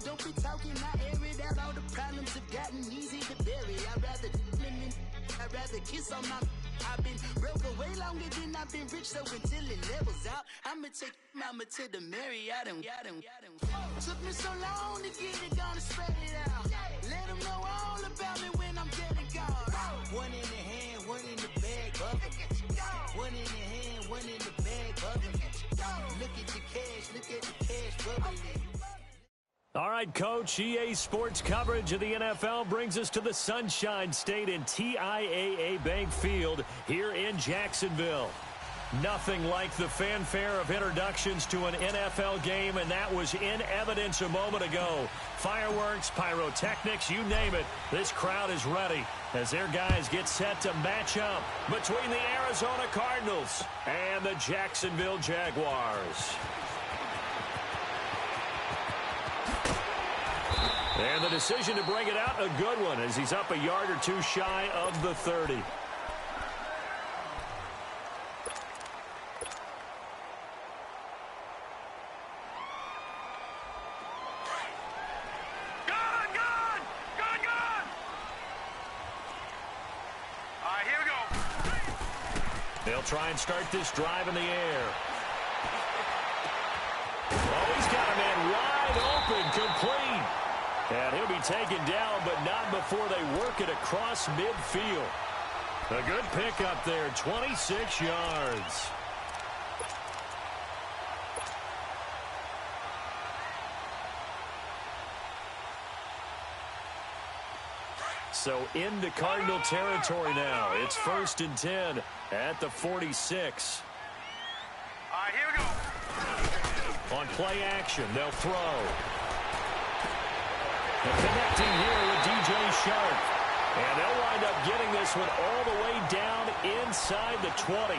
don't be talking, I air it out. All the problems have gotten easy to bury. I'd rather kiss on my. I've been broke way longer than I've been rich, so until it levels out, I'ma take mama to the Marriott and took me so long to get it, gonna spread it out. Let them know all about me when I'm dead and gone. One in the hand, one in the bag, bubbling. One in the hand, one in the bag, bubbling. Look at the cash bubbling. All right, Coach, EA Sports coverage of the NFL brings us to the Sunshine State in TIAA Bank Field here in Jacksonville. Nothing like the fanfare of introductions to an NFL game, and that was in evidence a moment ago. Fireworks, pyrotechnics, you name it. This crowd is ready as their guys get set to match up between the Arizona Cardinals and the Jacksonville Jaguars. And the decision to bring it out, a good one, as he's up a yard or two shy of the 30. Gone! All right, here we go. They'll try and start this drive in the air. Oh, he's got a man wide open, complete. And he'll be taken down, but not before they work it across midfield. A good pickup there, 26 yards. So into Cardinal territory now. It's 1st and 10 at the 46. All right, here we go. On play action, they'll throw. And connecting here with DJ Shark. And they'll wind up getting this one all the way down inside the 20.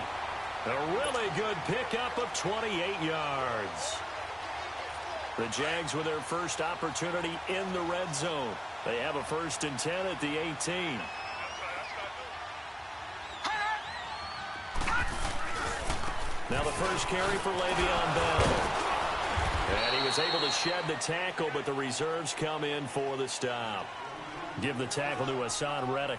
A really good pickup of 28 yards. The Jags with their first opportunity in the red zone. They have a 1st and 10 at the 18. Now the first carry for Le'Veon Bell. And he was able to shed the tackle, but the reserves come in for the stop. Give the tackle to Hassan Reddick.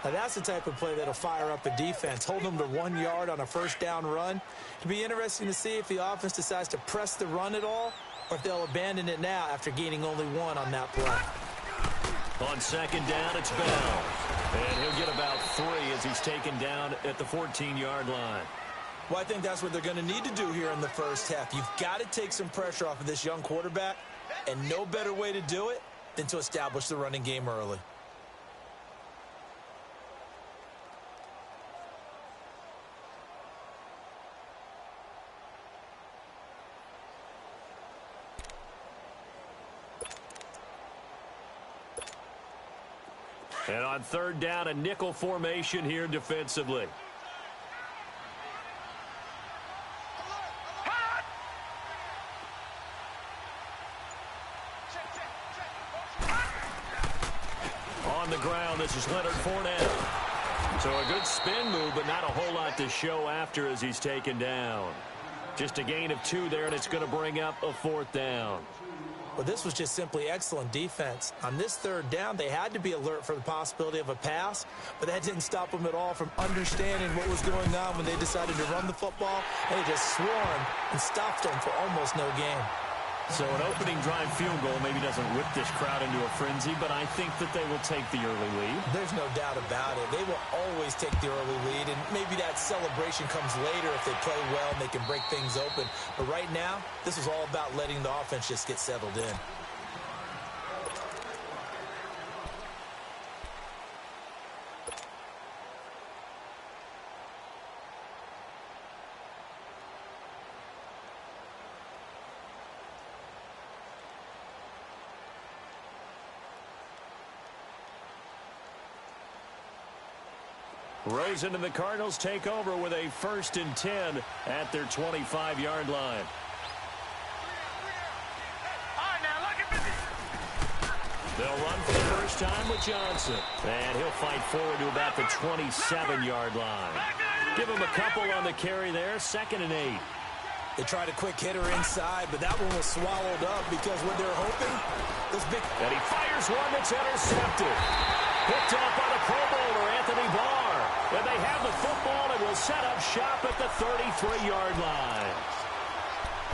Now that's the type of play that'll fire up a defense. Hold them to 1 yard on a first down run. It'll be interesting to see if the offense decides to press the run at all, or if they'll abandon it now after gaining only 1 on that play. On 2nd down, it's Bell. And he'll get about 3 as he's taken down at the 14-yard line. Well, I think that's what they're going to need to do here in the first half. You've got to take some pressure off of this young quarterback, and no better way to do it than to establish the running game early. And on 3rd down, a nickel formation here defensively. On the ground, this is Leonard Fournette. So a good spin move, but not a whole lot to show after as he's taken down. Just a gain of 2 there, and it's going to bring up a 4th down. Well, this was just simply excellent defense. On this 3rd down, they had to be alert for the possibility of a pass, but that didn't stop them at all from understanding what was going on when they decided to run the football. They just swarmed and stopped them for almost no gain. So an opening drive field goal maybe doesn't whip this crowd into a frenzy, but I think that they will take the early lead. There's no doubt about it. They will always take the early lead, and maybe that celebration comes later if they play well and they can break things open. But right now, this is all about letting the offense just get settled in. Rosen and the Cardinals take over with a 1st and 10 at their 25-yard line. They'll run for the first time with Johnson. And he'll fight forward to about the 27-yard line. Give him a couple on the carry there, 2nd and 8. They tried a quick hitter inside, but that one was swallowed up because what they're hoping, this big... And he fires one that's intercepted. Picked up by the Pro Bowler, Anthony Barr. And they have the football and will set up shop at the 33-yard line.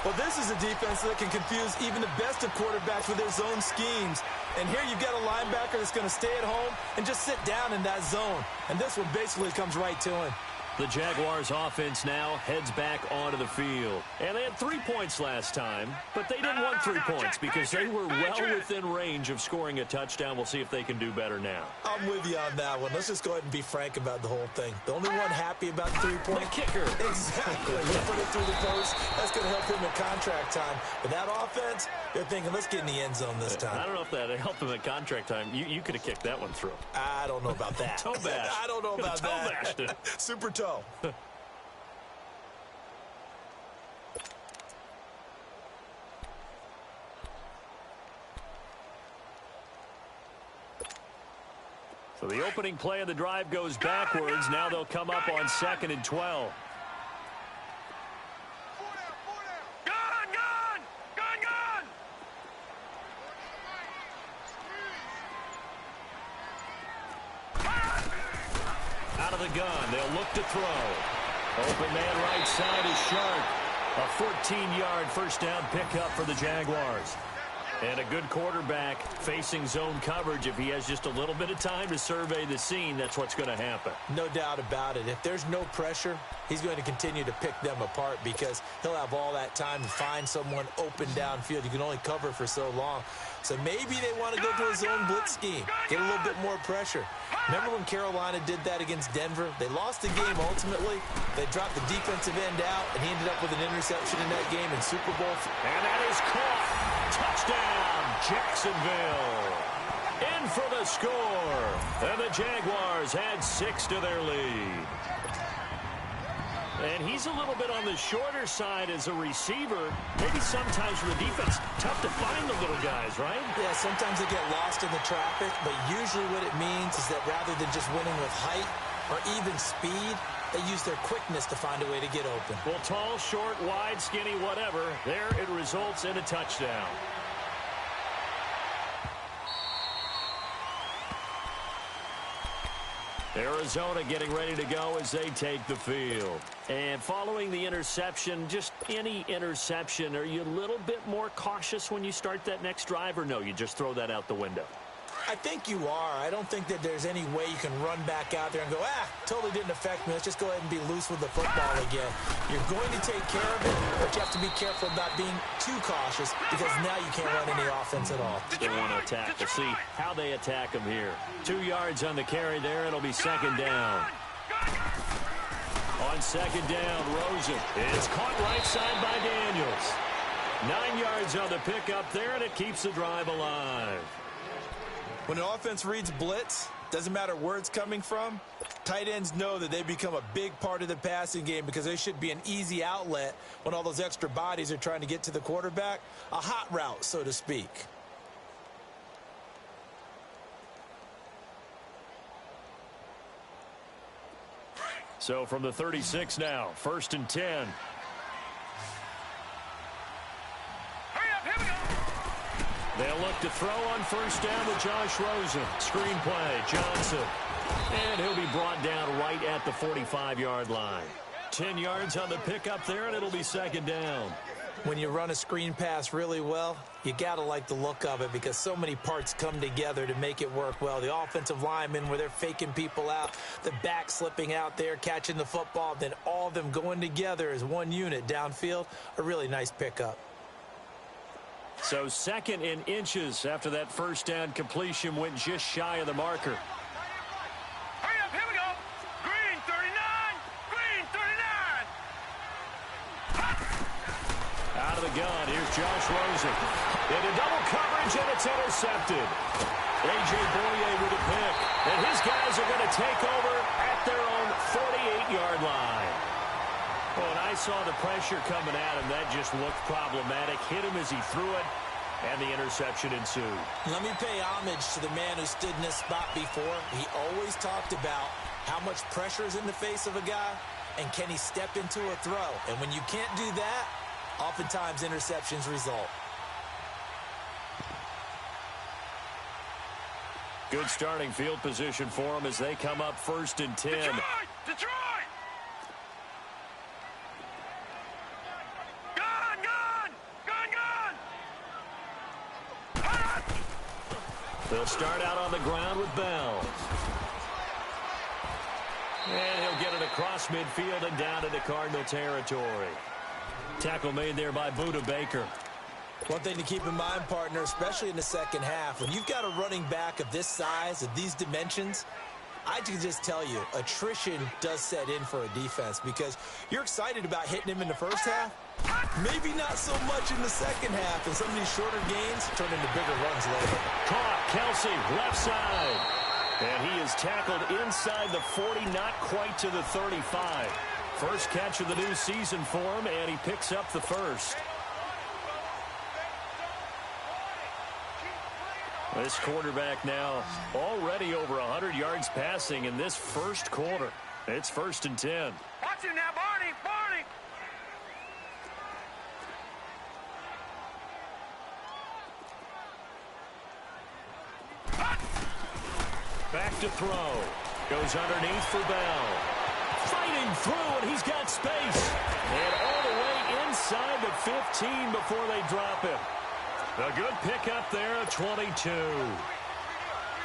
Well, this is a defense that can confuse even the best of quarterbacks with their zone schemes. And here you've got a linebacker that's going to stay at home and just sit down in that zone. And this one basically comes right to him. The Jaguars offense now heads back onto the field. And they had 3 points last time, but they didn't want 3 points because they were well within range of scoring a touchdown. We'll see if they can do better now. I'm with you on that one. Let's just go ahead and be frank about the whole thing. The only one happy about the 3-point... The kicker. Exactly. He put it through the post. That's going to help him at contract time. But that offense, they're thinking, let's get in the end zone this time. I don't know if that helped him at contract time. You could have kicked that one through. I don't know about that. Toe bash. I don't know about that. Toe bashed it. Super toe. So the opening play of the drive goes backwards. Now they'll come up on 2nd and 12. Out of the gun, they'll look to throw. Open man right side is Shark. A 14-yard first down pickup for the Jaguars. And a good quarterback facing zone coverage. If he has just a little bit of time to survey the scene, that's what's going to happen. No doubt about it. If there's no pressure, he's going to continue to pick them apart because he'll have all that time to find someone open downfield. You can only cover for so long. So maybe they want to go to a zone blitz scheme, get a little bit more pressure. Remember when Carolina did that against Denver? They lost the game ultimately. They dropped the defensive end out, and he ended up with an interception in that game in Super Bowl. And that is caught. Touchdown, Jacksonville. In for the score. And the Jaguars add 6 to their lead. And he's a little bit on the shorter side as a receiver. Maybe sometimes for the defense, tough to find the little guys, right? Yeah, sometimes they get lost in the traffic, but usually what it means is that rather than just winning with height or even speed, they use their quickness to find a way to get open. Well, tall, short, wide, skinny, whatever, there it results in a touchdown. Arizona getting ready to go as they take the field. And following the interception, just any interception, are you a little bit more cautious when you start that next drive, or no, you just throw that out the window? I think you are. I don't think that there's any way you can run back out there and go, totally didn't affect me. Let's just go ahead and be loose with the football again. You're going to take care of it, but you have to be careful about being too cautious because now you can't run any offense at all. They want to attack. We'll see how they attack them here. 2 yards on the carry there. It'll be 2nd down. On 2nd down, Rosen is caught right side by Daniels. 9 yards on the pickup there, and it keeps the drive alive. When an offense reads blitz, doesn't matter where it's coming from, tight ends know that they become a big part of the passing game because they should be an easy outlet when all those extra bodies are trying to get to the quarterback. A hot route, so to speak. So from the 36 now, 1st and 10. They'll look to throw on 1st down to Josh Rosen. Screen play, Johnson. And he'll be brought down right at the 45-yard line. 10 yards on the pickup there, and it'll be 2nd down. When you run a screen pass really well, you got to like the look of it because so many parts come together to make it work well. The offensive linemen, where they're faking people out, the back slipping out there, catching the football, then all of them going together as one unit downfield, a really nice pickup. So 2nd in inches after that 1st down completion went just shy of the marker. Hurry up, here we go. Green 39, green 39. Out of the gun, here's Josh Rosen. Into double coverage, and it's intercepted. A.J. Boye with a pick. And his guys are going to take over at their own 48-yard line. Well, when I saw the pressure coming at him, that just looked problematic. Hit him as he threw it, and the interception ensued. Let me pay homage to the man who stood in this spot before. He always talked about how much pressure is in the face of a guy, and can he step into a throw. And when you can't do that, oftentimes interceptions result. Good starting field position for them as they come up 1st and 10. Detroit! Detroit! They'll start out on the ground with Bell. And he'll get it across midfield and down into Cardinal territory. Tackle made there by Budda Baker. One thing to keep in mind, partner, especially in the second half, when you've got a running back of this size, of these dimensions, I can just tell you, attrition does set in for a defense because you're excited about hitting him in the first half. Maybe not so much in the second half, and some of these shorter gains turn into bigger runs later. Caught, Kelsey, left side. And he is tackled inside the 40, not quite to the 35. First catch of the new season for him, and he picks up the first. This quarterback now already over 100 yards passing in this first quarter. It's 1st and 10. Watch him now, Barney! Barney! Back to throw. Goes underneath for Bell. Fighting through, and he's got space. And all the way inside the 15 before they drop him. A good pickup there at 22.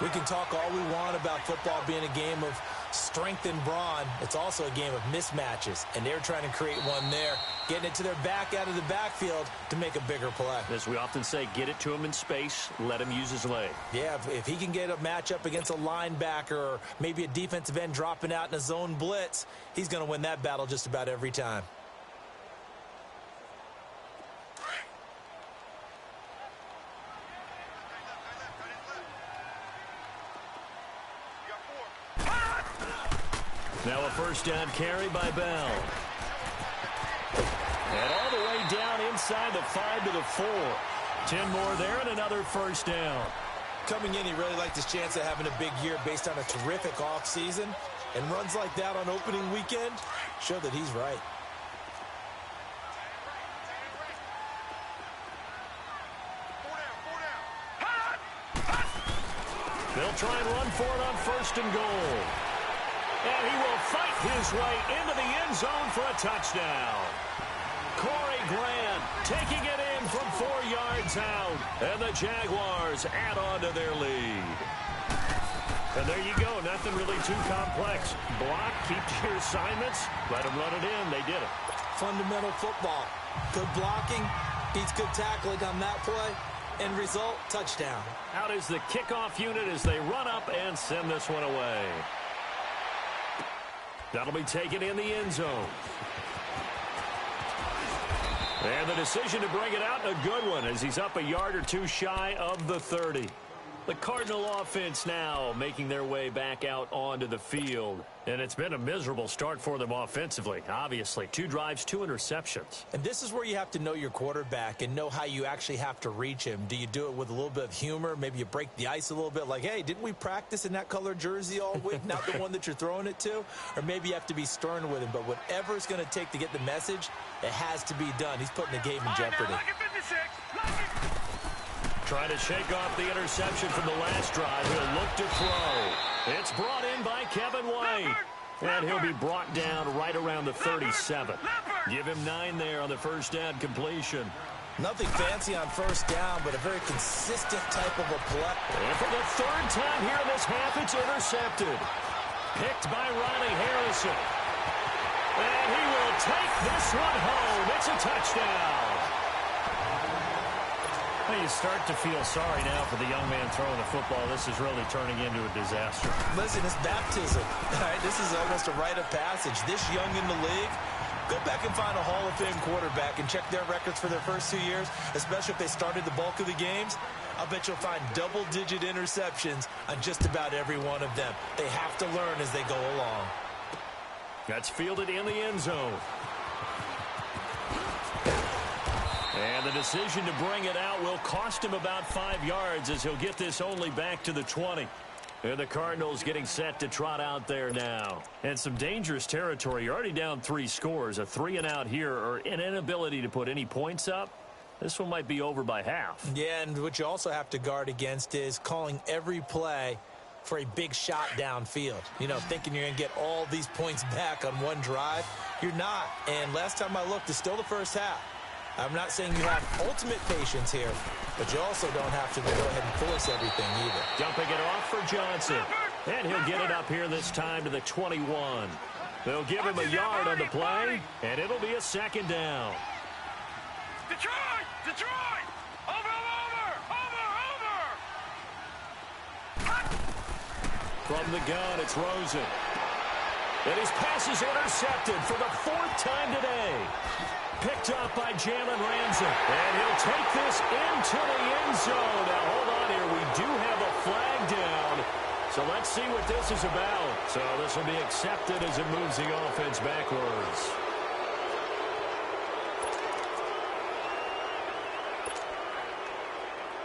We can talk all we want about football being a game of strength and brawn. It's also a game of mismatches, and they're trying to create one there, getting it to their back out of the backfield to make a bigger play. As we often say, get it to him in space, let him use his leg. Yeah, if he can get a matchup against a linebacker or maybe a defensive end dropping out in a zone blitz, he's going to win that battle just about every time. Now a first down carry by Bell. And all the way down inside the 5 to the 4. 10 more there and another first down. Coming in, he really liked his chance of having a big year based on a terrific offseason. And runs like that on opening weekend show that he's right. They'll try and run for it on 1st and goal. And he will fight his way into the end zone for a touchdown. Corey Grant taking it in from 4 yards out. And the Jaguars add on to their lead. And there you go. Nothing really too complex. Block, keep to your assignments, let them run it in. They did it. Fundamental football. Good blocking, beats good tackling on that play. End result, touchdown. Out is the kickoff unit as they run up and send this one away. That'll be taken in the end zone. And the decision to bring it out, a good one, as he's up a yard or two shy of the 30. The Cardinal offense now making their way back out onto the field. And it's been a miserable start for them offensively, obviously. 2 drives, 2 interceptions. And this is where you have to know your quarterback and know how you actually have to reach him. Do you do it with a little bit of humor? Maybe you break the ice a little bit like, hey, didn't we practice in that color jersey all week? Not the one that you're throwing it to? Or maybe you have to be stern with him. But whatever it's going to take to get the message, it has to be done. He's putting the game in jeopardy. Trying to shake off the interception from the last drive. He'll look to throw. It's brought in by Kevin White. And he'll be brought down right around the 37. Give him 9 there on the first down completion. Nothing fancy on first down, but a very consistent type of a play. And for the 3rd time here in this half, it's intercepted. Picked by Riley Harrison. And he will take this one home. It's a touchdown. Well, you start to feel sorry now for the young man throwing the football. This is really turning into a disaster. Listen, it's baptism. All right, this is almost a rite of passage. This young in the league, go back and find a Hall of Fame quarterback and check their records for their first 2 years, especially if they started the bulk of the games. I'll bet you'll find double-digit interceptions on just about every one of them. They have to learn as they go along. That's fielded in the end zone. And the decision to bring it out will cost him about 5 yards as he'll get this only back to the 20. And the Cardinals getting set to trot out there now. And some dangerous territory. You're already down 3 scores. A 3-and-out here or an inability to put any points up. This one might be over by half. Yeah, and what you also have to guard against is calling every play for a big shot downfield. You know, thinking you're going to get all these points back on one drive. You're not. And last time I looked, it's still the first half. I'm not saying you have ultimate patience here, but you also don't have to go ahead and force everything either. Dumping it off for Johnson. And he'll get it up here this time to the 21. They'll give him a yard on the play, and it'll be a second down. Detroit! Detroit! Over! From the gun, it's Rosen. And his pass is intercepted for the 4th time today. Picked up by Jalen Ramsey. And he'll take this into the end zone. Now, hold on here. We do have a flag down. So let's see what this is about. So this will be accepted as it moves the offense backwards.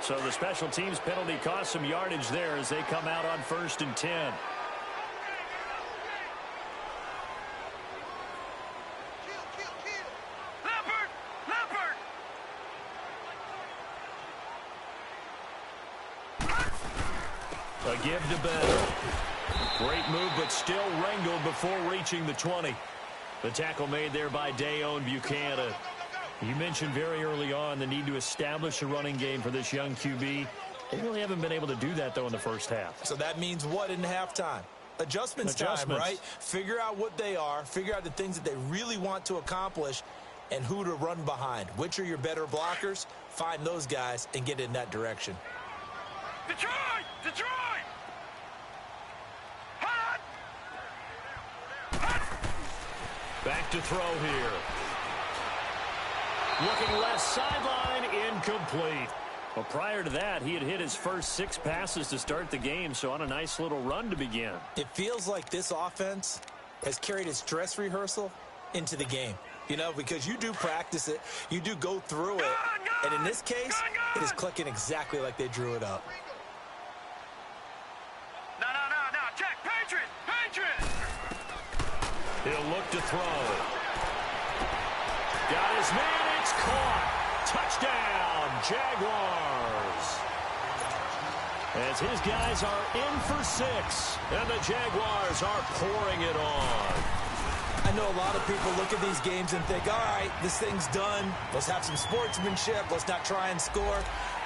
So the special teams penalty cost some yardage there as they come out on 1st and 10. A give to Bell. Great move, but still wrangled before reaching the 20. The tackle made there by Dayon Buchanan. You mentioned very early on the need to establish a running game for this young QB. They really haven't been able to do that, though, in the first half. So that means what in halftime? Adjustments time, right? Figure out what they are. Figure out the things that they really want to accomplish and who to run behind. Which are your better blockers? Find those guys and get in that direction. Detroit! Detroit! Hot! Back to throw here. Looking left sideline, incomplete. Well, prior to that, he had hit his first 6 passes to start the game, so on a nice little run to begin. It feels like this offense has carried its dress rehearsal into the game. You know, because you do practice it, you do go through it, and in this case, it is clicking exactly like they drew it up. No, check, Patriot! He'll look to throw. Got his man, it's caught. Touchdown, Jaguars. As his guys are in for 6, and the Jaguars are pouring it on. I know a lot of people look at these games and think, all right, this thing's done. Let's have some sportsmanship. Let's not try and score.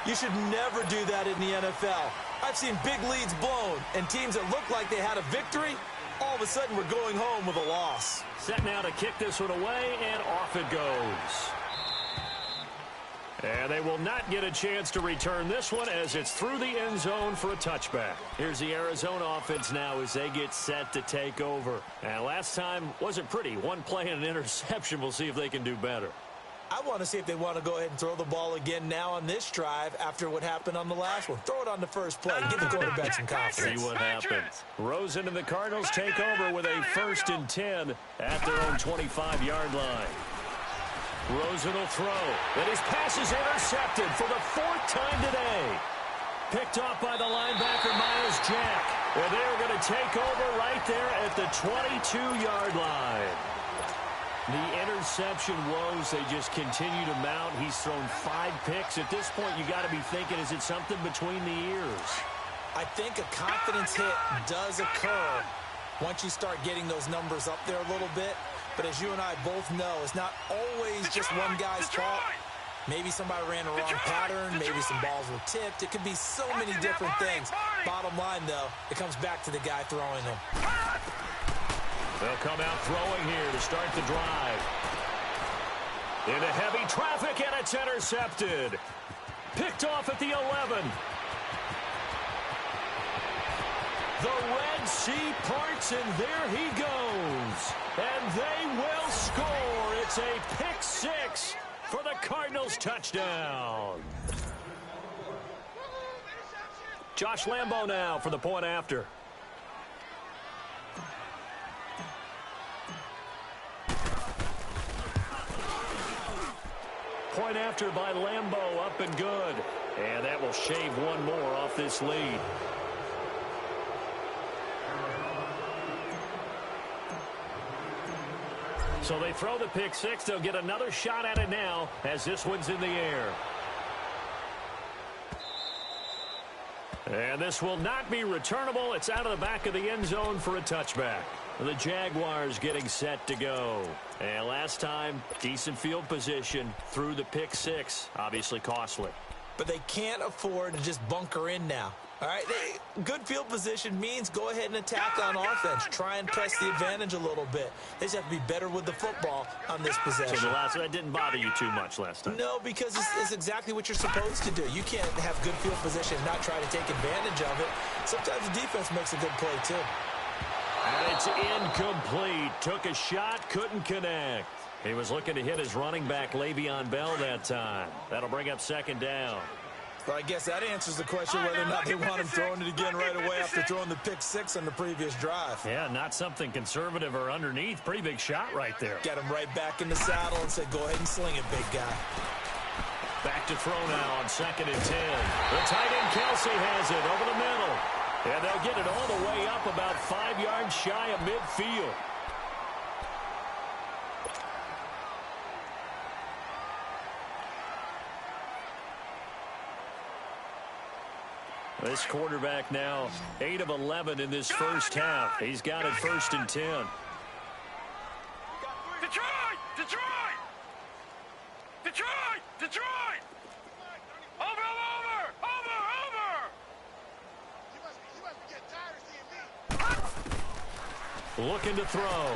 You should never do that in the NFL. I've seen big leads blown, and teams that look like they had a victory, all of a sudden we're going home with a loss. Set now to kick this one away, and off it goes. And they will not get a chance to return this one as it's through the end zone for a touchback. Here's the Arizona offense now as they get set to take over. And last time wasn't pretty. One play and an interception. We'll see if they can do better. I want to see if they want to go ahead and throw the ball again now on this drive after what happened on the last one. Throw it on the first play. Give the quarterback some confidence. See what happens. Rosen and the Cardinals take over with a 1st and 10 at their own 25-yard line. Rosen will throw. And his pass is intercepted for the 4th time today. Picked off by the linebacker, Myles Jack. And they're going to take over right there at the 22-yard line. The interception woes, they just continue to mount. He's thrown 5 picks. At this point, you got to be thinking, is it something between the ears? I think a confidence hit does occur once you start getting those numbers up there a little bit. But as you and I both know, it's not always just one guy's fault. Maybe somebody ran a wrong pattern. Maybe some balls were tipped. It could be so many different things. Bottom line, though, it comes back to the guy throwing them. They'll come out throwing here to start the drive. Into heavy traffic, and it's intercepted. Picked off at the 11. The Red Sea parts, and there he goes. And they will score. It's a pick 6 for the Cardinals touchdown. Josh Lambo now for the point after. Point after by Lambo, up and good. And that will shave one more off this lead. So they throw the pick six. They'll get another shot at it now as this one's in the air. And this will not be returnable. It's out of the back of the end zone for a touchback. The Jaguars getting set to go. And last time, decent field position through the pick six. Obviously costly. But they can't afford to just bunker in now. All right, good field position means go ahead and attack on offense. Try and press the advantage a little bit. They just have to be better with the football on this possession. So that didn't bother you too much last time? No, because it's exactly what you're supposed to do. You can't have good field position and not try to take advantage of it. Sometimes the defense makes a good play, too. And it's incomplete. Took a shot, couldn't connect. He was looking to hit his running back, Le'Veon Bell, that time. That'll bring up second down. Well, I guess that answers the question whether or not they want him throwing it again right away after throwing the pick six on the previous drive. Yeah, not something conservative or underneath. Pretty big shot right there. Get him right back in the saddle and say, go ahead and sling it, big guy. Back to throw now on 2nd and 10. The tight end Kelsey has it over the middle. And they'll get it all the way up about 5 yards shy of midfield. This quarterback now 8 of 11 in this first half. He's got it 1st and 10. Detroit! Detroit! Detroit! Detroit! Over! Looking to throw.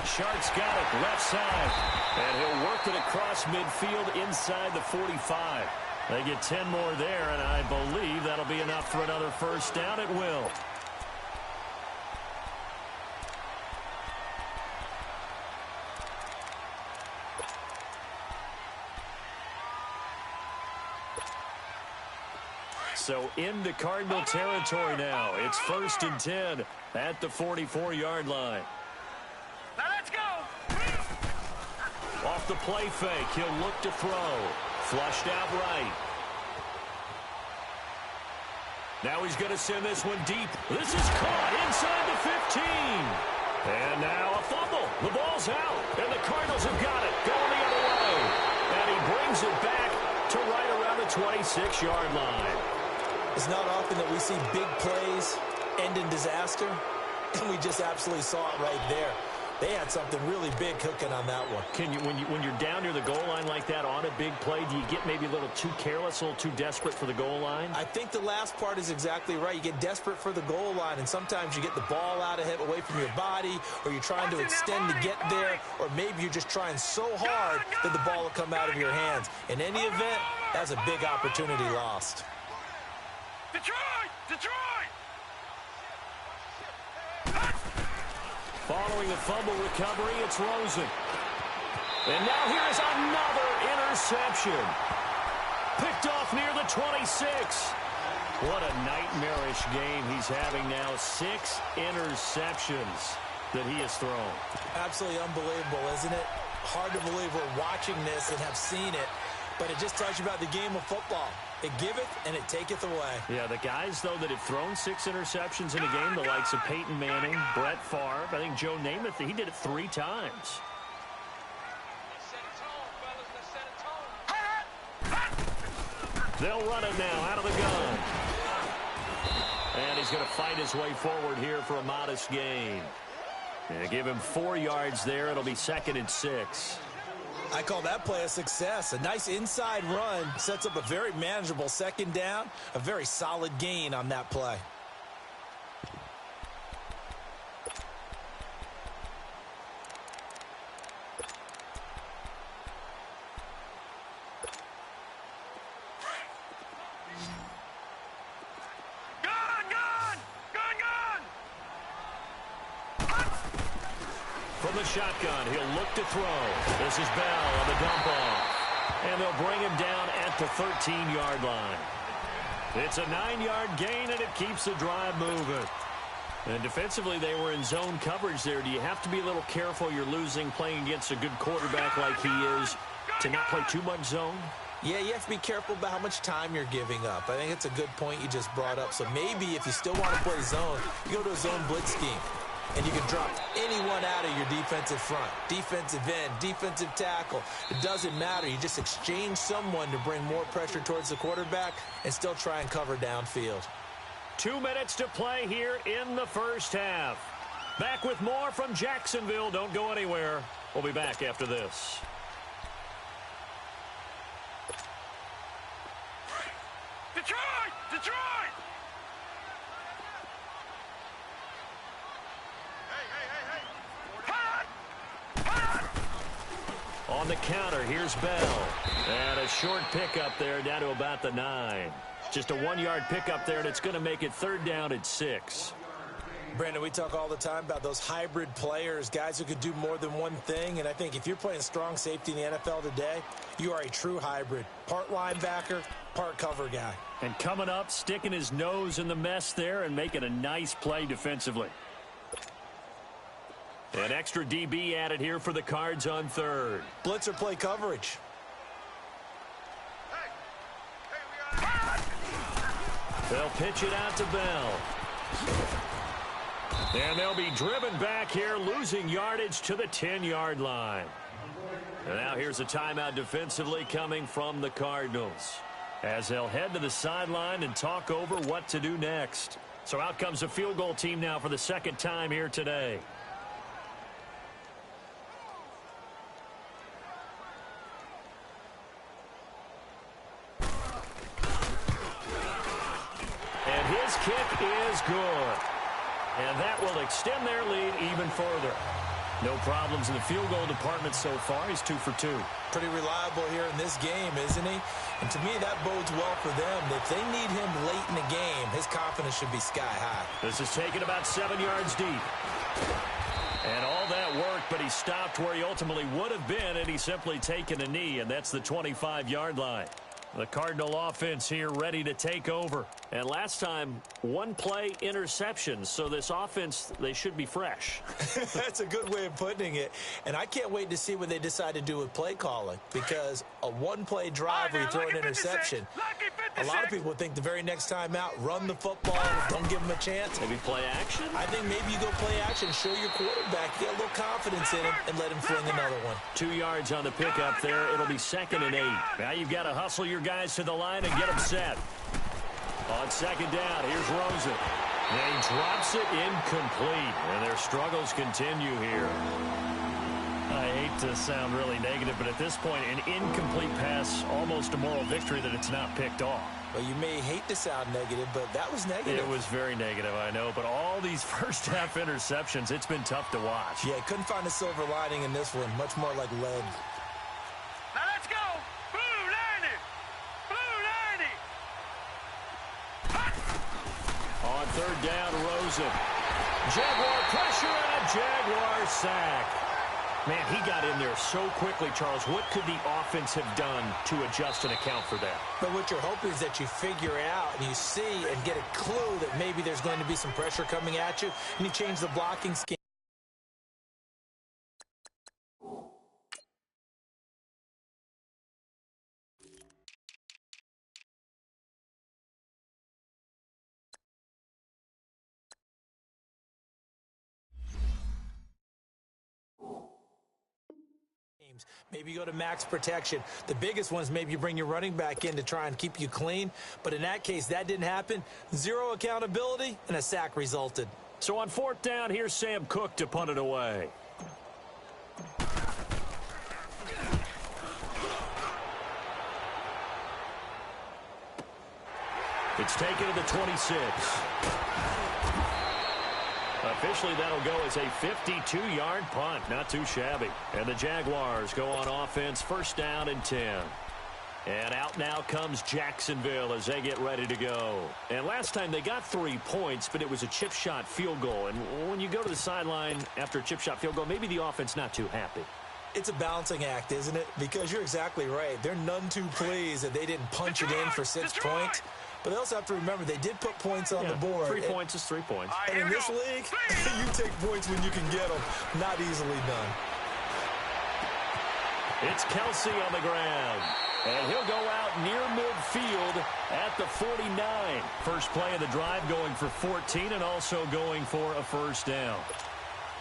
Sharks got it left side. And he'll work it across midfield inside the 45. They get 10 more there, and I believe that'll be enough for another first down. It will. So into Cardinal territory now. It's 1st and 10 at the 44-yard line. Now let's go! Off the play fake, he'll look to throw. Flushed out right. Now he's going to send this one deep. This is caught inside the 15. And now a fumble. The ball's out. And the Cardinals have got it. Going the other way. And he brings it back to right around the 26-yard line. It's not often that we see big plays end in disaster. And we just absolutely saw it right there. They had something really big cooking on that one. Can you, when you're down near the goal line like that on a big play, do you get maybe a little too careless, a little too desperate for the goal line? I think the last part is exactly right. You get desperate for the goal line, and sometimes you get the ball out ahead, away from your body, or you're trying to extend to get there, or maybe you're just trying so hard that the ball will come out of your hands. In any event, that's a big opportunity lost. Detroit! Detroit! Following the fumble recovery, it's Rosen. And now here's another interception. Picked off near the 26. What a nightmarish game he's having now. 6 interceptions that he has thrown. Absolutely unbelievable, isn't it? Hard to believe we're watching this and have seen it, but it just tells you about the game of football. It giveth and it taketh away. Yeah, the guys, though, that have thrown 6 interceptions in a game, the likes of Peyton Manning, Brett Favre, I think Joe Namath, he did it 3 times. They'll run it now out of the gun. And he's going to fight his way forward here for a modest gain. And give him 4 yards there. It'll be 2nd and 6. I call that play a success. A nice inside run sets up a very manageable 2nd down. A very solid gain on that play. From the shotgun, he'll look to throw. This is Bell on the dump off. And they'll bring him down at the 13-yard line. It's a 9-yard gain, and it keeps the drive moving. And defensively, they were in zone coverage there. Do you have to be a little careful? You're losing playing against a good quarterback like he is to not play too much zone? Yeah, you have to be careful about how much time you're giving up. I think it's a good point you just brought up. So maybe if you still want to play zone, you go to a zone blitz scheme. and you can drop anyone out of your defensive front. Defensive end, defensive tackle. It doesn't matter. You just exchange someone to bring more pressure towards the quarterback and still try and cover downfield. 2 minutes to play here in the first half. Back with more from Jacksonville. Don't go anywhere. We'll be back after this. Detroit! Detroit! On the counter, here's Bell. And a short pickup there down to about the 9. Just a 1-yard pickup there, and it's going to make it 3rd down at 6. Brandon, we talk all the time about those hybrid players, guys who could do more than one thing. And I think if you're playing strong safety in the NFL today, you are a true hybrid. Part linebacker, part cover guy. And coming up, sticking his nose in the mess there and making a nice play defensively. An extra DB added here for the Cards on 3rd. Blitzer play coverage. They'll pitch it out to Bell. And they'll be driven back here, losing yardage to the 10-yard line. And now here's a timeout defensively coming from the Cardinals, as they'll head to the sideline and talk over what to do next. So out comes the field goal team now for the 2nd time here today. And his kick is good. And that will extend their lead even further. No problems in the field goal department so far. He's 2 for 2. Pretty reliable here in this game, isn't he? And to me, that bodes well for them. If they need him late in the game, his confidence should be sky high. This is taken about 7 yards deep. And all that work, but he stopped where he ultimately would have been, and he's simply taken a knee, and that's the 25-yard line. The Cardinal offense here ready to take over. And last time, 1-play interceptions. So this offense, they should be fresh. That's a good way of putting it. And I can't wait to see what they decide to do with play calling. Because a 1-play drive where you throw an interception, a lot of people think the very next time out, run the football, don't give them a chance. Maybe play action? I think maybe you go play action, show your quarterback, get a little confidence in him, and let him fling another one. 2 yards on the pickup there. It'll be 2nd and 8. Now you've got to hustle your guys to the line and get them set. On 2nd down, here's Rosen. And he drops it incomplete, and their struggles continue here. I hate to sound really negative, but at this point, an incomplete pass, almost a moral victory that it's not picked off. Well, you may hate to sound negative, but that was negative. It was very negative, I know, but all these first-half interceptions, it's been tough to watch. Yeah, couldn't find a silver lining in this one, much more like lead. Now let's go! Blue 90! Blue 90! On 3rd down, Rosen. Jaguar pressure and a Jaguar sack. Man, he got in there so quickly, Charles. What could the offense have done to adjust and account for that? But what you're hoping is that you figure out and you see and get a clue that maybe there's going to be some pressure coming at you, and you change the blocking scheme. Maybe you go to max protection. The biggest one is maybe you bring your running back in to try and keep you clean. But in that case, that didn't happen. 0 accountability, and a sack resulted. So on 4th down, here's Sam Cook to punt it away. It's taken to the 26. Officially, that'll go as a 52-yard punt. Not too shabby. And the Jaguars go on offense, 1st down and 10. And out now comes Jacksonville as they get ready to go. And last time they got 3 points, but it was a chip shot field goal. And when you go to the sideline after a chip shot field goal, maybe the offense not too happy. It's a balancing act, isn't it? Because you're exactly right. They're none too pleased that they didn't punch it in for 6 points. But they also have to remember they did put points on the board. 3 points is 3 points. And in this league, you take points when you can get them. Not easily done. It's Kelsey on the ground. And he'll go out near midfield at the 49. First play of the drive going for 14 and also going for a 1st down.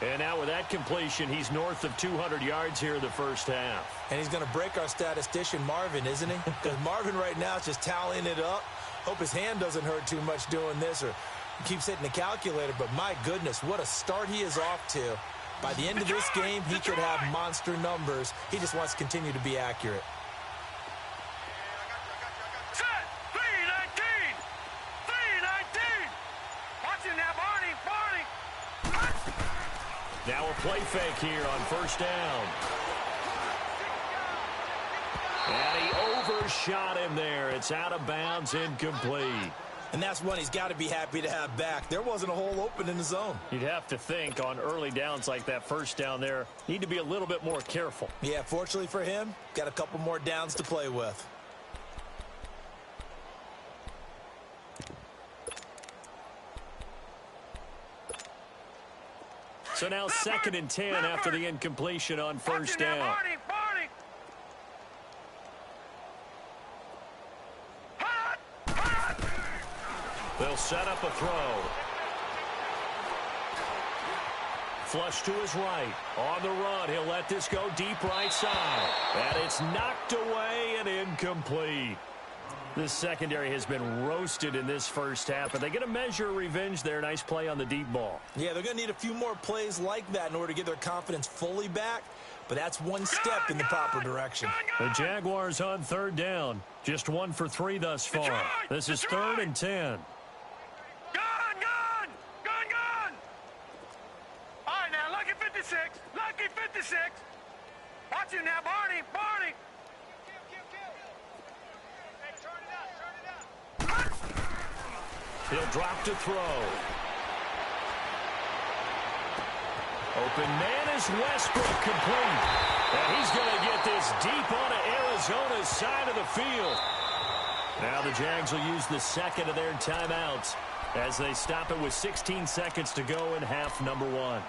And now with that completion, he's north of 200 yards here in the first half. And he's going to break our statistician, Marvin, isn't he? Because Marvin right now is just tallying it up. Hope his hand doesn't hurt too much doing this or keeps hitting the calculator. But my goodness, what a start he is off to. By the end of this game, he could have monster numbers. He just wants to continue to be accurate. Set. 319. 319. Watch it now, Barney. Now a play fake here on first down. And he overshot him there. It's out of bounds, incomplete. And that's one he's got to be happy to have back. There wasn't a hole open in the zone. You'd have to think on early downs like that first down there, need to be a little bit more careful. Yeah, fortunately for him, got a couple more downs to play with. So now 2nd and 10 after the incompletion on first down. Barney. They'll set up a throw. Flush to his right. On the run, he'll let this go deep right side. And it's knocked away and incomplete. This secondary has been roasted in this first half, but they get a measure of revenge there. Nice play on the deep ball. Yeah, they're going to need a few more plays like that in order to get their confidence fully back, but that's one step in the proper direction. The Jaguars on 3rd down. Just 1 for 3 thus far. This is 3rd and 10. Gun! All right, now, lucky 56. Watch it now, Barney. He'll drop to throw. Open man is Westbrook, complete. And he's going to get this deep onto Arizona's side of the field. Now the Jags will use the second of their timeouts as they stop it with 16 seconds to go in half number 1.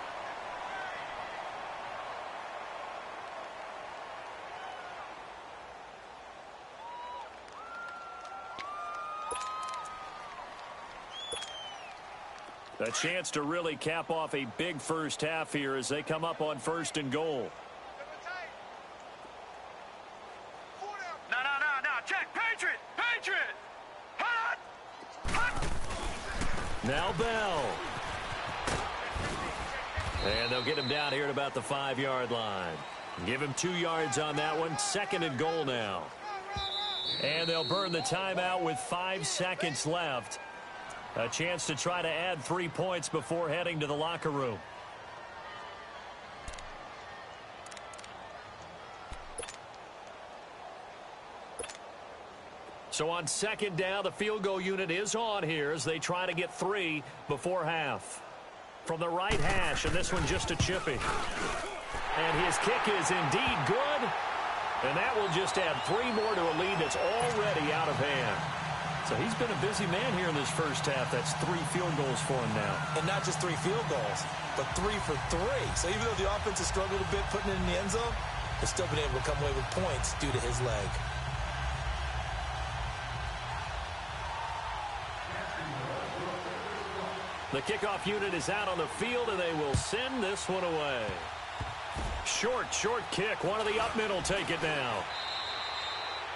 A chance to really cap off a big first half here as they come up on 1st and goal. No. Check. Patriot. Now Bell. And they'll get him down here at about the 5-yard line. Give him 2 yards on that one. 2nd and goal now. And they'll burn the timeout with 5 seconds left. A chance to try to add 3 points before heading to the locker room. So on 2nd down, the field goal unit is on here as they try to get 3 before half. From the right hash, and this one just a chippy. And his kick is indeed good. And that will just add 3 more to a lead that's already out of hand. So he's been a busy man here in this first half. That's 3 field goals for him now. And not just 3 field goals, but 3 for 3. So even though the offense has struggled a bit putting it in the end zone, they've still been able to come away with points due to his leg. The kickoff unit is out on the field, and they will send this one away. Short kick. One of the up men will take it now.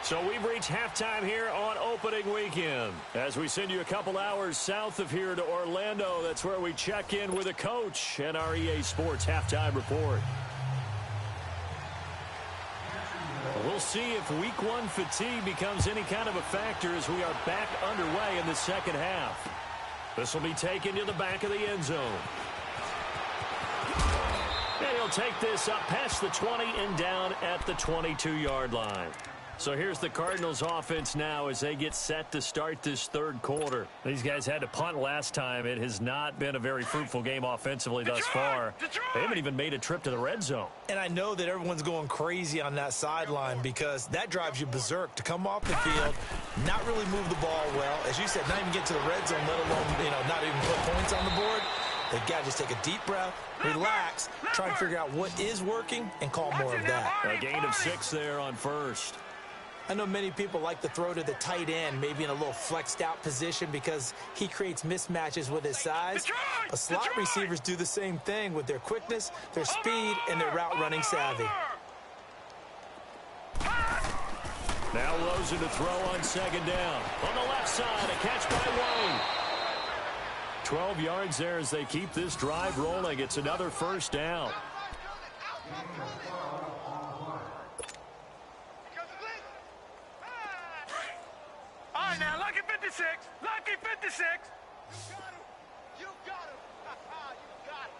So we've reached halftime here on opening weekend. As we send you a couple hours south of here to Orlando, that's where we check in with a coach and our EA Sports halftime report. We'll see if week 1 fatigue becomes any kind of a factor as we are back underway in the second half. This will be taken to the back of the end zone. And he'll take this up past the 20 and down at the 22-yard line. So here's the Cardinals offense now as they get set to start this 3rd quarter. These guys had to punt last time. It has not been a very fruitful game offensively thus far. They haven't even made a trip to the red zone. And I know that everyone's going crazy on that sideline because that drives you berserk to come off the field, not really move the ball well. As you said, not even get to the red zone, let alone, not even put points on the board. They've got to just take a deep breath, relax, try and figure out what is working, and call more of that. A gain of 6 there on first. I know many people like to throw to the tight end, maybe in a little flexed out position because he creates mismatches with his size. But slot receivers do the same thing with their quickness, their speed, and their route running savvy. Now Rosen to throw on second down. On the left side, a catch by Wayne. 12 yards there as they keep this drive rolling. It's another first down. All right, now, lucky 56. Lucky 56. You got him. You got him.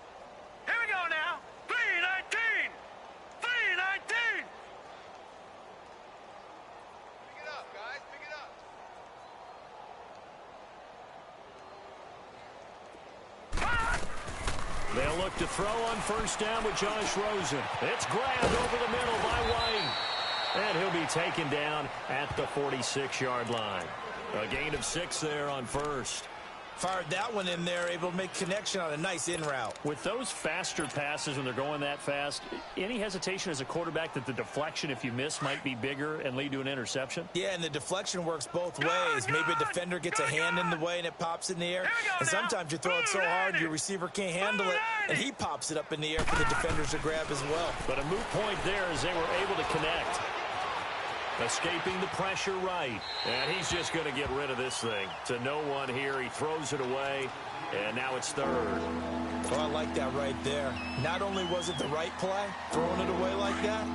Here we go now. 319. 319. Pick it up, guys. Pick it up. They'll look to throw on first down with Josh Rosen. It's grabbed over the middle by Wayne. And he'll be taken down at the 46-yard line. A gain of 6 there on first. Fired that one in there, able to make connection on a nice in route. With those faster passes when they're going that fast, any hesitation as a quarterback that the deflection, if you miss, might be bigger and lead to an interception? Yeah, and the deflection works both ways. Maybe a defender gets a hand in the way and it pops in the air. And sometimes you throw it so hard your receiver can't handle it, and he pops it up in the air for the defenders to grab as well. But a moot point there as they were able to connect. Escaping the pressure right. And he's just going to get rid of this thing. To no one here. He throws it away. And now it's third. Oh, I like that right there. Not only was it the right play, throwing it away like that,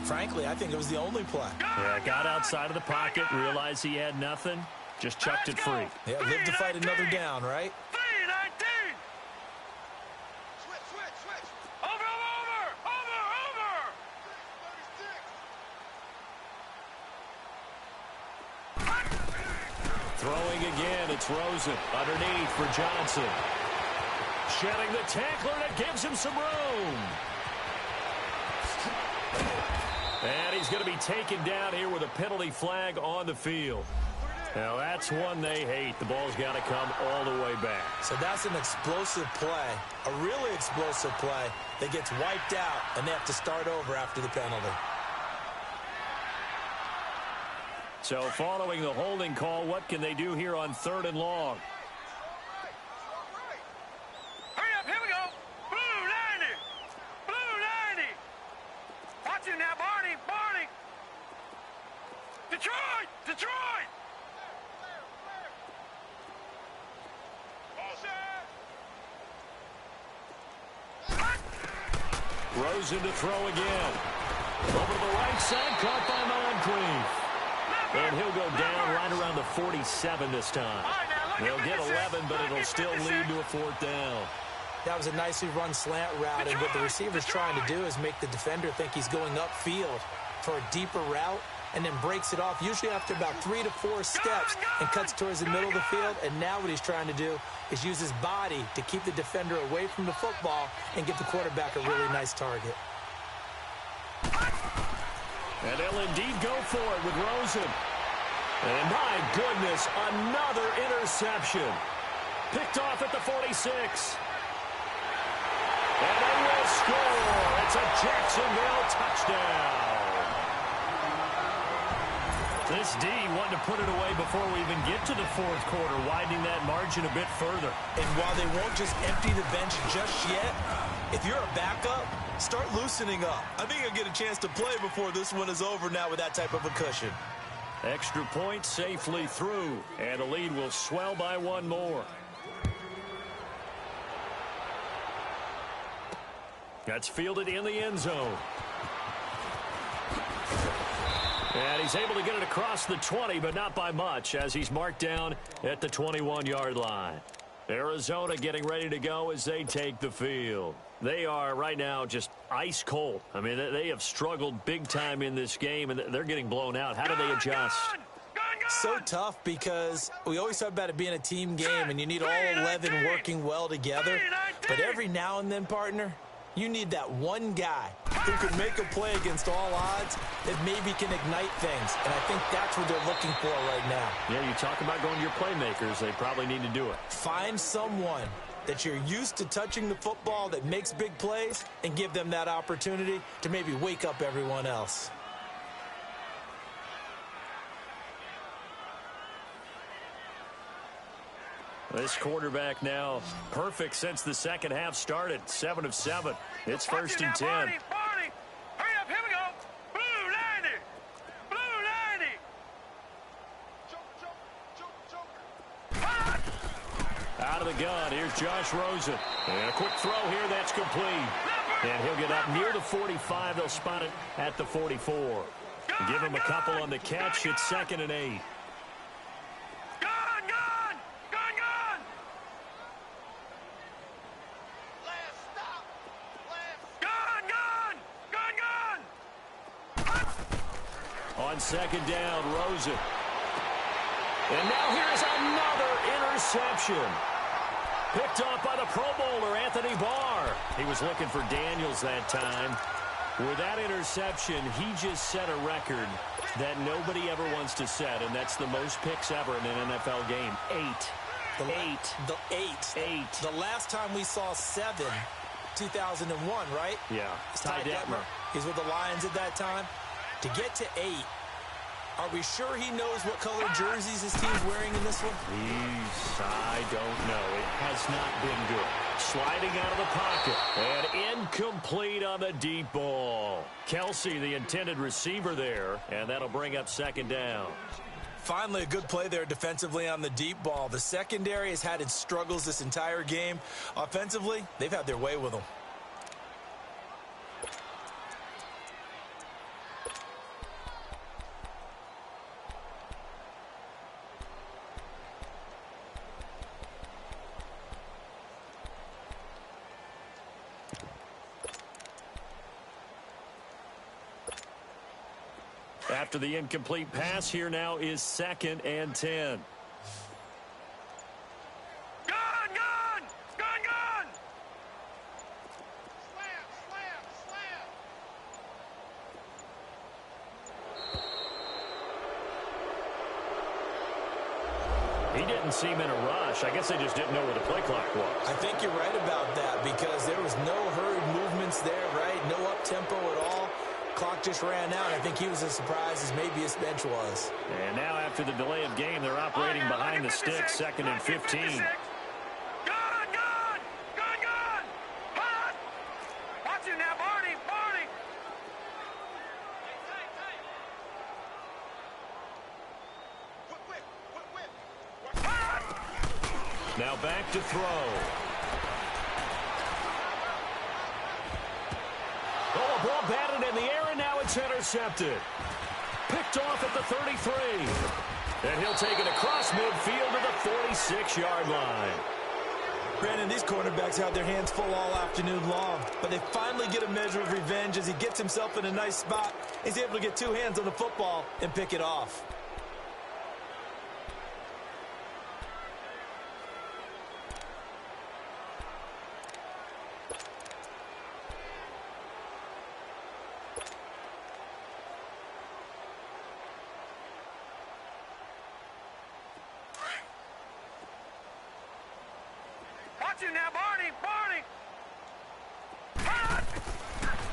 frankly, I think it was the only play. Yeah, got outside of the pocket, realized he had nothing, just chucked it free. Yeah, live to fight another down, right? 319. Switch. Over. Throwing again, it's Rosen. Underneath for Johnson. Shedding the tackler, and it gives him some room. And he's going to be taken down here with a penalty flag on the field. Now, that's one they hate. The ball's got to come all the way back. So that's an explosive play, a really explosive play that gets wiped out, and they have to start over after the penalty. So following the holding call, what can they do here on 3rd and long? Hurry up, here we go. Blue 90. Blue 90. Watch him now, Barney. Detroit. Rosen to throw again. Over to the right side, caught by Moncrief. And he'll go down right around the 47 this time. They'll get 11, but it'll still lead to a 4th down. That was a nicely run slant route, and what the receiver's trying to do is make the defender think he's going upfield for a deeper route, and then breaks it off, usually after about 3 to 4 steps, and cuts towards the middle of the field. And now what he's trying to do is use his body to keep the defender away from the football and give the quarterback a really nice target. And they'll indeed go for it with Rosen. And my goodness, another interception. Picked off at the 46. And they will score. It's a Jacksonville touchdown. This D wanted to put it away before we even get to the 4th quarter, widening that margin a bit further. And while they won't just empty the bench just yet, if you're a backup, start loosening up. I think you'll get a chance to play before this one is over now with that type of a cushion. Extra point safely through, and the lead will swell by 1 more. That's fielded in the end zone. And he's able to get it across the 20, but not by much, as he's marked down at the 21-yard line. Arizona getting ready to go as they take the field. They are right now just ice cold. I mean, they have struggled big time in this game, and they're getting blown out. How do they adjust? So tough, because we always talk about it being a team game, and you need all 11 working well together. But every now and then, partner, you need that one guy who can make a play against all odds that maybe can ignite things. And I think that's what they're looking for right now. Yeah, you talk about going to your playmakers. They probably need to do it. Find someone that you're used to touching the football that makes big plays and give them that opportunity to maybe wake up everyone else. This quarterback now perfect since the second half started. 7 of 7. It's 1st and 10. Barney, hurry up, here we go. Blue 90. Blue 90. Out of the gun, here's Josh Rosen. And a quick throw here, that's complete. And he'll get up near the 45. They'll spot it at the 44. Give him a couple on the catch. It's 2nd and 8. On 2nd down, Rosen. And now here's another interception. Picked off by the Pro Bowler, Anthony Barr. He was looking for Daniels that time. With that interception, he just set a record that nobody ever wants to set, and that's the most picks ever in an NFL game. 8. Eight. The last time we saw 7, 2001, right? Yeah. Ty Detmer. He's with the Lions at that time. To get to 8, are we sure he knows what color jerseys his team's wearing in this one? I don't know. It has not been good. Sliding out of the pocket. And incomplete on the deep ball. Kelsey, the intended receiver there. And that'll bring up 2nd down. Finally, a good play there defensively on the deep ball. The secondary has had its struggles this entire game. Offensively, they've had their way with them. After the incomplete pass, here now is 2nd and 10. Gun! He didn't seem in a rush. I guess they just didn't know where the play clock was. I think you're right about that because there was no hurried movements there, right? No up-tempo at all. Clock just ran out. I think he was as surprised as maybe his bench was. And now after the delay of game, they're operating behind the sticks, 2nd and 15. Gun! Hot! Watch it now, Barney! Whip! Now back to throw. Oh, a ball batted in the air, and now it's intercepted. Picked off at the 33. And he'll take it across midfield to the 46-yard line. Brandon, these cornerbacks had their hands full all afternoon long, but they finally get a measure of revenge as he gets himself in a nice spot. He's able to get 2 hands on the football and pick it off. Now, Barney!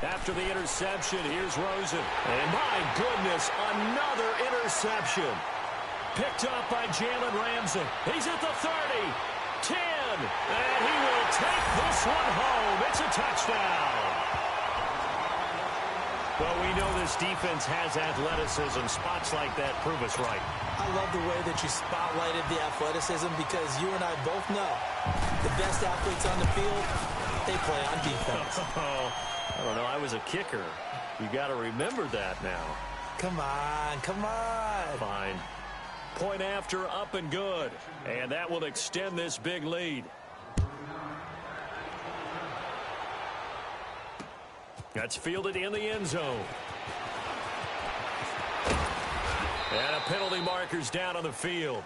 After the interception, here's Rosen. And my goodness, another interception. Picked up by Jalen Ramsey. He's at the 30, 10, and he will take this one home. It's a touchdown. Well, we know this defense has athleticism. Spots like that prove us right. I love the way that you spotlighted the athleticism because you and I both know the best athletes on the field, they play on defense. I don't know. I was a kicker. You got to remember that now. Come on. Fine. Point after, up and good. And that will extend this big lead. That's fielded in the end zone. And a penalty marker's down on the field.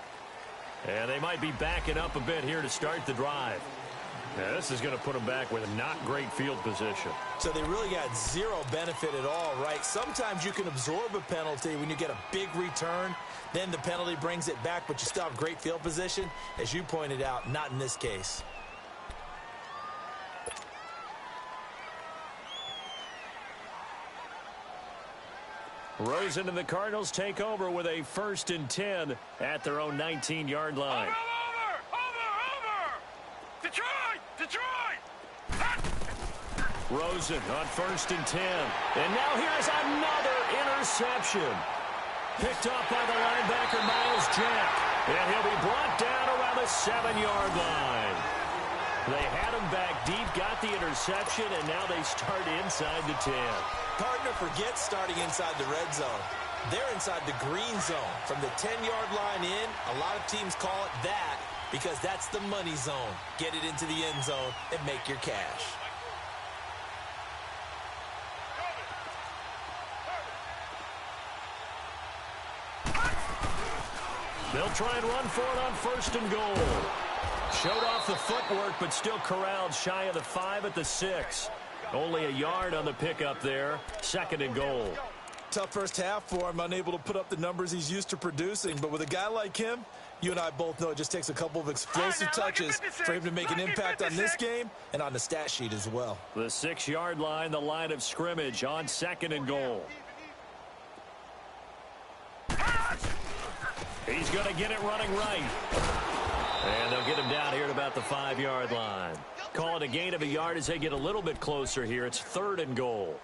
And they might be backing up a bit here to start the drive. Now, this is going to put them back with not great field position. So they really got zero benefit at all, right? Sometimes you can absorb a penalty when you get a big return. Then the penalty brings it back, but you still have great field position. As you pointed out, not in this case. Rosen and the Cardinals take over with a 1st and 10 at their own 19-yard line. Over! Detroit! Rosen on 1st and 10. And now here's another interception. Picked up by the linebacker, Myles Jack. And he'll be brought down around the 7-yard line. They had him back deep, got the interception, and now they start inside the 10. Partner, forget starting inside the red zone. They're inside the green zone. From the 10-yard line in, a lot of teams call it that because that's the money zone. Get it into the end zone and make your cash. They'll try and run for it on 1st and goal. Showed off the footwork, but still corralled shy of the 5 at the 6. Only a yard on the pickup there. 2nd and goal. Tough first half for him, unable to put up the numbers he's used to producing. But with a guy like him, you and I both know it just takes a couple of explosive touches for him to make an impact on this game and on the stat sheet as well. The 6-yard line, the line of scrimmage on 2nd and goal. He's going to get it running right. And they'll get him down here at about the 5-yard line. Call it a gain of a yard as they get a little bit closer here. It's 3rd and goal.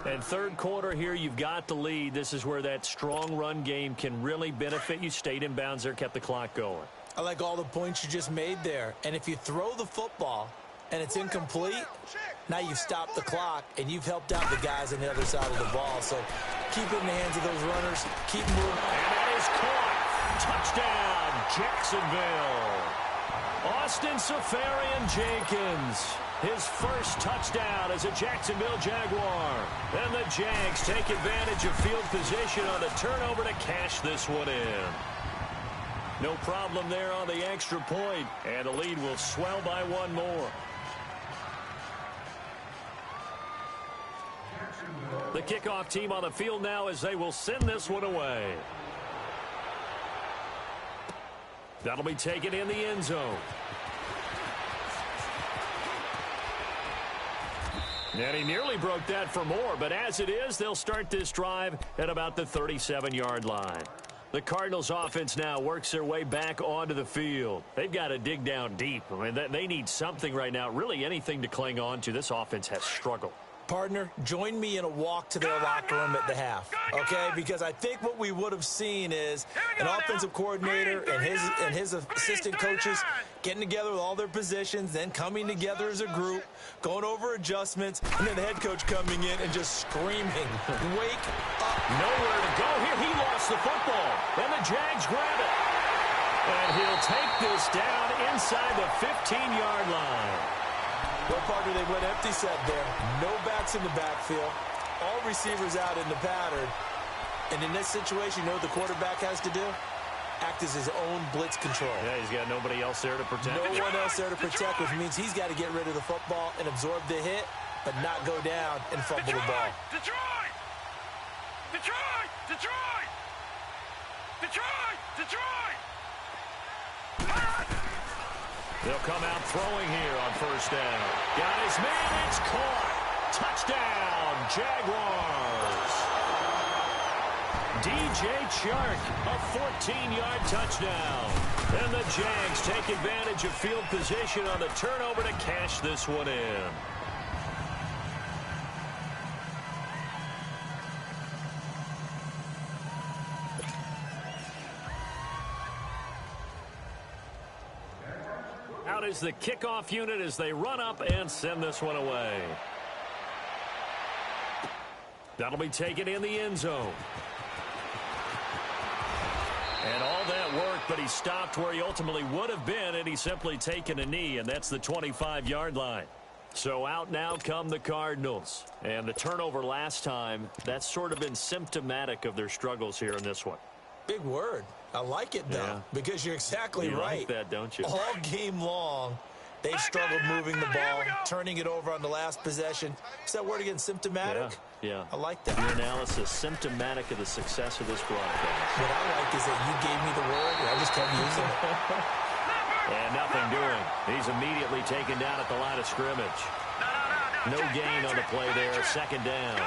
And third quarter here, you've got the lead. This is where that strong run game can really benefit you. Stayed in bounds there, kept the clock going. I like all the points you just made there. And if you throw the football and it's incomplete, now you've stopped the clock and you've helped out the guys on the other side of the ball. So keep it in the hands of those runners. Keep moving. And that is caught. Touchdown, Jacksonville. Austin Seferian-Jenkins. His first touchdown as a Jacksonville Jaguar. And the Jags take advantage of field position on the turnover to cash this one in. No problem there on the extra point, and the lead will swell by one more. The kickoff team on the field now as they will send this one away. That'll be taken in the end zone. And he nearly broke that for more, but as it is, they'll start this drive at about the 37-yard line. The Cardinals offense now works their way back onto the field. They've got to dig down deep. I mean, they need something right now, really anything to cling on to. This offense has struggled. Partner, join me in a walk to their locker room at the half, okay? Because I think what we would have seen is an offensive coordinator and his assistant coaches getting together with all their positions, then coming together as a group, going over adjustments, and then the head coach coming in and just screaming, wake up. Nowhere to go here. He lost the football, and the Jags grab it. And he'll take this down inside the 15-yard line. Well, partner, they went empty set there. No backs in the backfield. All receivers out in the pattern. And in this situation, you know what the quarterback has to do? Act as his own blitz control. Yeah, he's got nobody else there to protect. No one else there to protect, which means he's got to get rid of the football and absorb the hit, but not go down and fumble the ball. Detroit! Detroit! Detroit! Detroit! Detroit! They'll come out throwing here on first down. Got his man, it's caught. Touchdown, Jaguars. DJ Chark, a 14-yard touchdown. And the Jags take advantage of field position on the turnover to cash this one in. Out is the kickoff unit as they run up and send this one away. That'll be taken in the end zone. And all that work, but he stopped where he ultimately would have been, and he's simply taken a knee, and that's the 25-yard line. So out now come the Cardinals. And the turnover last time, that's sort of been symptomatic of their struggles here in this one. Big word. I like it, though, because you're exactly right. You like that, don't you? All game long, they've struggled moving the ball, turning it over on the last possession. Is that word again, symptomatic? Yeah. I like that. Your analysis, symptomatic of the success of this broadcast. What I like is that you gave me the word, and I just kept using it. And nothing doing. He's immediately taken down at the line of scrimmage. No gain on the play there. Second down.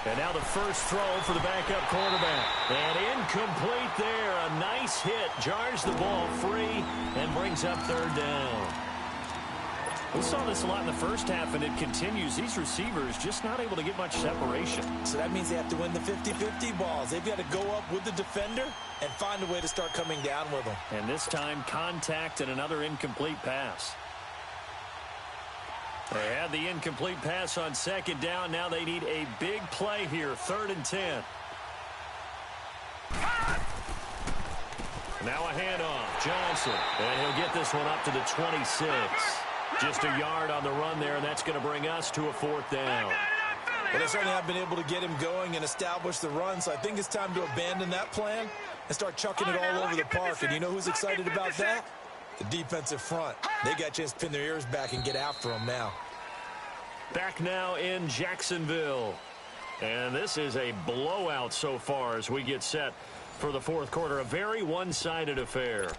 And now the first throw for the backup quarterback. And incomplete there. A nice hit. Jars the ball free and brings up third down. We saw this a lot in the first half, and it continues. These receivers just not able to get much separation. So that means they have to win the 50-50 balls. They've got to go up with the defender and find a way to start coming down with them. And this time, contact and another incomplete pass. They had the incomplete pass on second down. Now they need a big play here, 3rd and 10. Now a handoff. Johnson. And he'll get this one up to the 26. Just a yard on the run there, and that's going to bring us to a 4th down. Well, they certainly have been able to get him going and establish the run, so I think it's time to abandon that plan and start chucking it all over the park. And you know who's excited about that? The defensive front. They got a chance to pin their ears back and get after him now. Back now in Jacksonville. And this is a blowout so far as we get set for the 4th quarter. A very one-sided affair.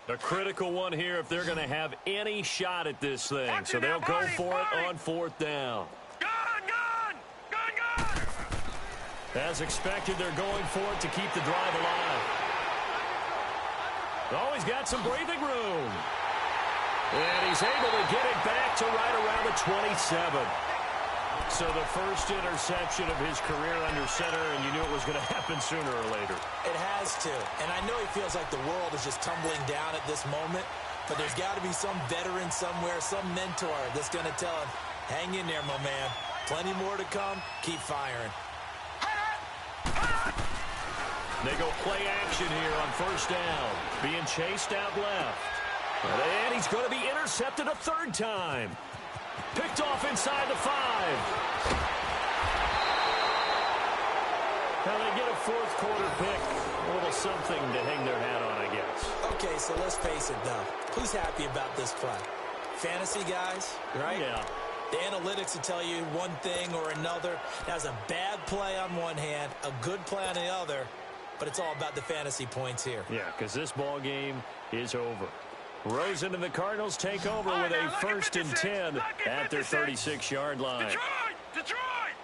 A critical one here if they're going to have any shot at this thing. So they'll go for it on 4th down. Gun! As expected, they're going for it to keep the drive alive. Oh, he's got some breathing room. And he's able to get it back to right around the 27. So the first interception of his career under center, and you knew it was going to happen sooner or later. It has to. And I know he feels like the world is just tumbling down at this moment, but there's got to be some veteran somewhere, some mentor that's going to tell him, hang in there, my man. Plenty more to come. Keep firing. They go play action here on 1st down. Being chased out left. And he's going to be intercepted a 3rd time. Picked off inside the 5. Now they get a 4th quarter pick. A little something to hang their hat on, I guess. Okay, so let's face it, though. Who's happy about this play? Fantasy guys, right? Yeah. The analytics will tell you one thing or another. That's a bad play on one hand, a good play on the other, but it's all about the fantasy points here. Yeah, because this ball game is over. Rosen and the Cardinals take over with a 1st and 10 at their 36-yard line. Detroit!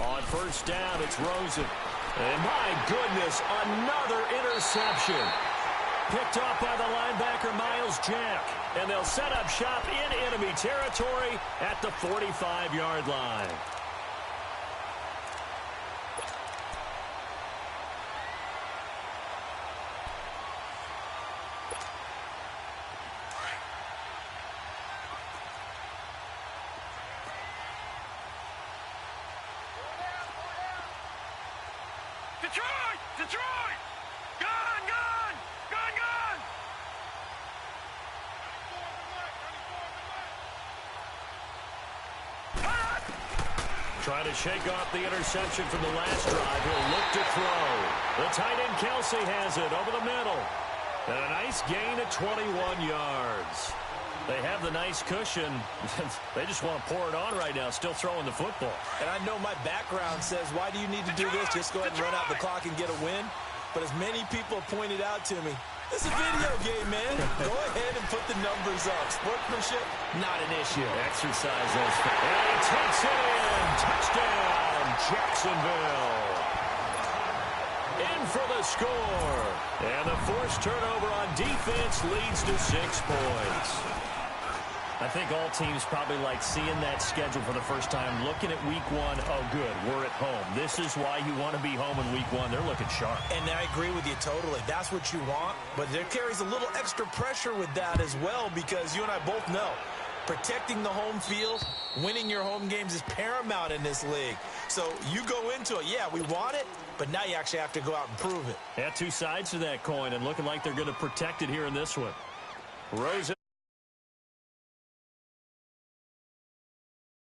On 1st down, it's Rosen. And my goodness, another interception. Picked off by the linebacker, Miles Jack. And they'll set up shop in enemy territory at the 45-yard line. Detroit! Gun! Trying to shake off the interception from the last drive. He'll look to throw. The tight end Kelsey has it over the middle. And a nice gain at 21 yards. They have the nice cushion. They just want to pour it on right now, still throwing the football. And I know my background says, why do you need to do this? Just go ahead and run out the clock and get a win. But as many people have pointed out to me, it's a video game, man. Go ahead and put the numbers up. Sportsmanship, not an issue. Exercise those. And he takes it in. Touchdown, Jacksonville. In for the score. And the forced turnover on defense leads to 6 points. I think all teams probably like seeing that schedule for the first time, looking at week 1. Oh, good, we're at home. This is why you want to be home in week 1. They're looking sharp. And I agree with you totally. That's what you want. But there carries a little extra pressure with that as well, because you and I both know protecting the home field, winning your home games is paramount in this league. So you go into it, yeah, we want it, but now you actually have to go out and prove it. Yeah, 2 sides to that coin, and looking like they're going to protect it here in this one. Rosen